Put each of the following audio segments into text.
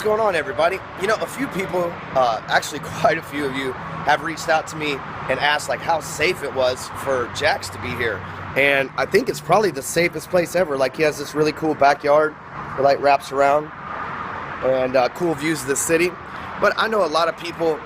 going on, everybody? You know, a few people, actually quite a few of you, have reached out to me and asked like how safe it was for Jax to be here. And I think it's probably the safest place ever. Like, he has this really cool backyard that like wraps around, and cool views of the city. But I know a lot of people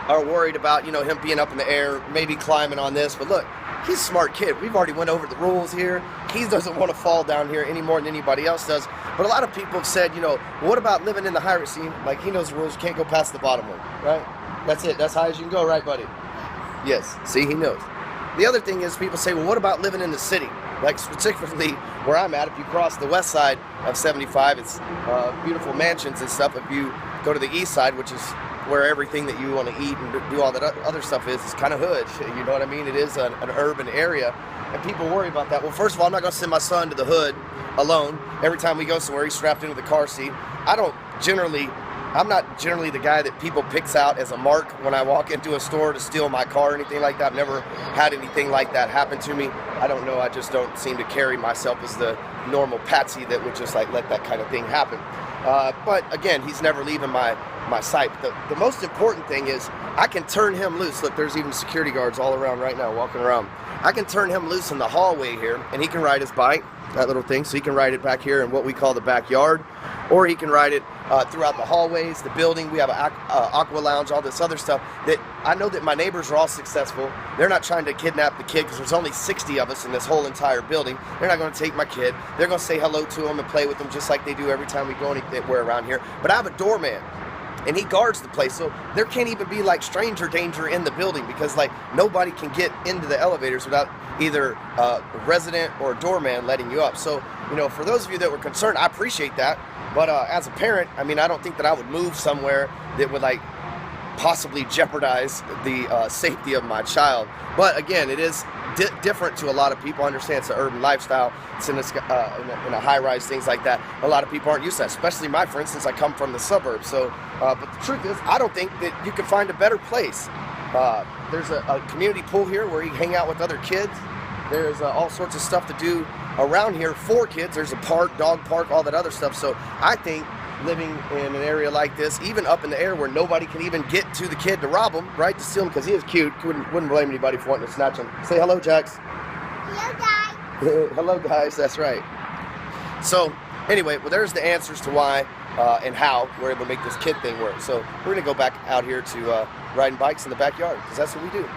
are worried about, you know, him being up in the air, maybe climbing on this. But look, he's a smart kid. We've already went over the rules here. He doesn't want to fall down here any more than anybody else does. But a lot of people have said, you know, what about living in the high rise? See, like, he knows the rules. You can't go past the bottom one, right? That's it. That's high as you can go, right, buddy? Yes. See, he knows. The other thing is, people say, well, what about living in the city? Like, specifically where I'm at, if you cross the west side of 75, it's beautiful mansions and stuff. If you go to the east side, which is where everything that you want to eat and do all that other stuff is, it's kind of hood. You know what I mean? It is an urban area, and people worry about that. Well, first of all, I'm not going to send my son to the hood alone. Every time we go somewhere, he's strapped into the car seat. I'm not generally the guy that people picks out as a mark when I walk into a store to steal my car or anything like that. I've never had anything like that happen to me. I don't know, I just don't seem to carry myself as the normal patsy that would just like let that kind of thing happen. But again, he's never leaving my sight. The most important thing is I can turn him loose. Look, there's even security guards all around right now walking around. I can turn him loose in the hallway here, and he can ride his bike, that little thing, so he can ride it back here in what we call the backyard, or he can ride it throughout the hallways, the building. We have an aqua lounge, all this other stuff that I know that my neighbors are all successful. They're not trying to kidnap the kid, because there's only 60 of us in this whole entire building. They're not going to take my kid. They're going to say hello to him and play with him just like they do every time we go anywhere around here. But I have a doorman, and he guards the place, so there can't even be like stranger danger in the building, because like nobody can get into the elevators without either a resident or a doorman letting you up. So, you know, for those of you that were concerned, I appreciate that. But as a parent, I mean, I don't think that I would move somewhere that would like possibly jeopardize the safety of my child. But again, it is different to a lot of people. I understand it's an urban lifestyle. It's in a high-rise, things like that. A lot of people aren't used to that, especially for instance, I come from the suburbs. So, but the truth is, I don't think that you can find a better place. There's a community pool here where you hang out with other kids. There's all sorts of stuff to do around here for kids. There's a park, dog park, all that other stuff. So I think living in an area like this, even up in the air where nobody can even get to the kid to rob him, right, to steal him, because he is cute. Wouldn't blame anybody for wanting to snatch him. Say hello, Jax. Hello, guys. Hello, guys. That's right. So anyway, well, there's the answers to why and how we're able to make this kid thing work. So we're going to go back out here to riding bikes in the backyard, because that's what we do.